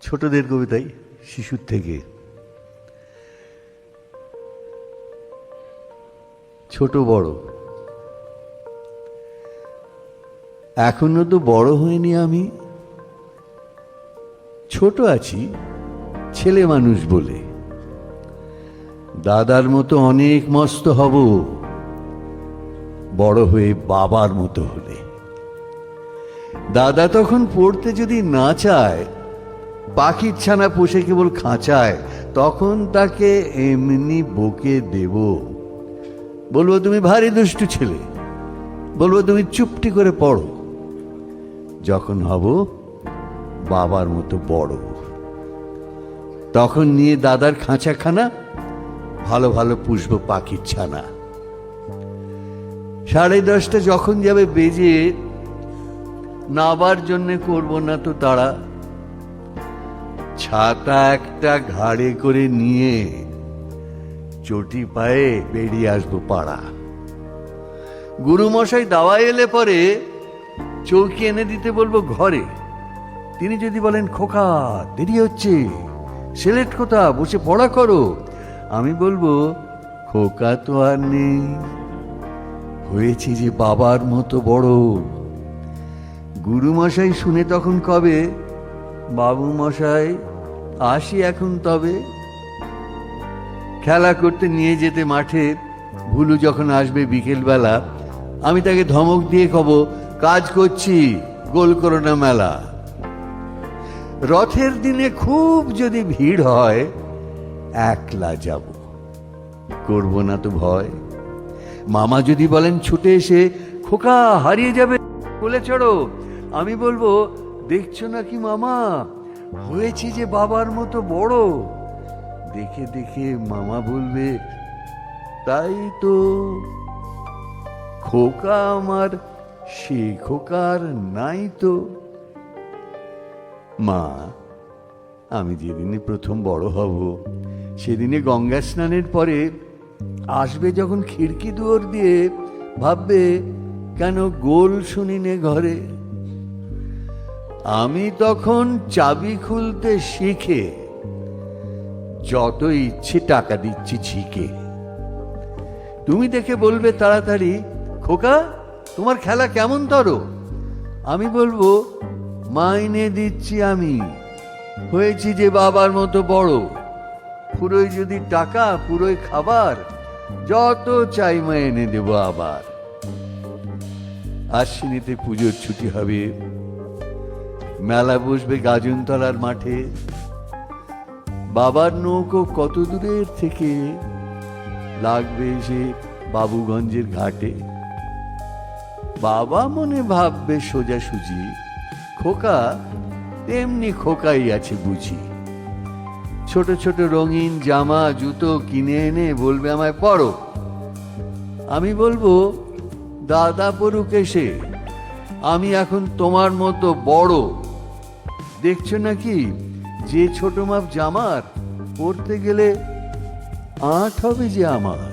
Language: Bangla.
ছোটদের কবিতাই, শিশুর থেকে। ছোট বড়, এখনো তো বড় হইনি আমি, ছোট আছি ছেলে মানুষ বলে। দাদার মতো অনেক মস্ত হব বড় হয়ে বাবার মতো হলে। দাদা তখন পড়তে যদি না চায়, পাখির ছানা পোষে কেবল খাঁচায়, তখন তাকে এমনি বকে দেব। বলবো তুমি ভারী দুষ্টু ছেলে, বলবো তুমি চুপটি করে পড়ো। যখন হব বাবার মতো বড়, তখন নিয়ে দাদার খাঁচাখানা ভালো ভালো পুষবো পাখির ছানা। 10:30 যখন যাবে বেজে, নাবার জন্য করব না তো তাড়া। ছাতা একটা ঘাড়ে করে নিয়ে চটি পায়ে বেরিয়ে আসবো পাড়া। গুরুমশাই দাওয়ায় এলে পরে চৌকি এনে দিতে বলবো ঘরে। তিনি যদি বলেন খোকা দেরি হচ্ছে, সিলেট কোথা, বসে পড়া করো, আমি বলবো খোকা তো আর নেই, হয়েছি যে বাবার মতো বড়। গুরুমশাই শুনে তখন কবে, বাবু মশাই আসি এখন তবে। খেলা করতে নিয়ে যেতে মাঠে ভুলু যখন আসবে বিকেল বেলা, আমি তাকে ধমক দিয়ে কব, কাজ করছি গোল করো না মেলা। রথের দিনে খুব যদি ভিড় হয়, একলা যাব, করব না তো ভয়। মামা যদি বলেন ছুটে এসে, খোকা হারিয়ে যাবে কোলে চড়ো, আমি বলবো দেখছো নাকি মামা, হয়েছি যে বাবার মতো বড়। দেখে দেখে মামা বলবে, তাই তো, খোকা আমার সে খোকার নাই তো। মা, আমি যেদিনে প্রথম বড় হব, সেদিনে গঙ্গা স্নানের পরে আসবে যখন খিড়কি দুয়ার দিয়ে, ভাববে কেন গোল শুনিনে ঘরে। আমি তখন চাবি খুলতে শিখে যত ইচ্ছে টাকা দিচ্ছি ঝিকে। তুমি দেখে বলবে তাড়াতাড়ি, খোকা তোমার খেলা কেমন তরো। আমি বলবো মাইনে দিচ্ছি আমি, হয়েছি যে বাবার মতো বড়। পুরোই যদি টাকা, পুরোই খাবার, যত চাই মা এনে দেব আবার। আশ্বিনীতে পুজোর ছুটি হবে, মেলা বসবে গাজনতলার মাঠে। বাবার নৌকো কত দূরের থেকে লাগবে সে বাবুগঞ্জের ঘাটে। বাবা মনে ভাববে সোজাসুজি, খোকা তেমনি খোকাই আছে বুঝি। ছোট ছোট রঙিন জামা জুতো কিনে এনে বলবে আমায় পরো। আমি বলবো দাদা পড়ুক এসে, আমি এখন তোমার মতো বড়। দেখছো নাকি যে ছোট মাপ জামার, পরতে গেলে আঁট হবে যে আমার।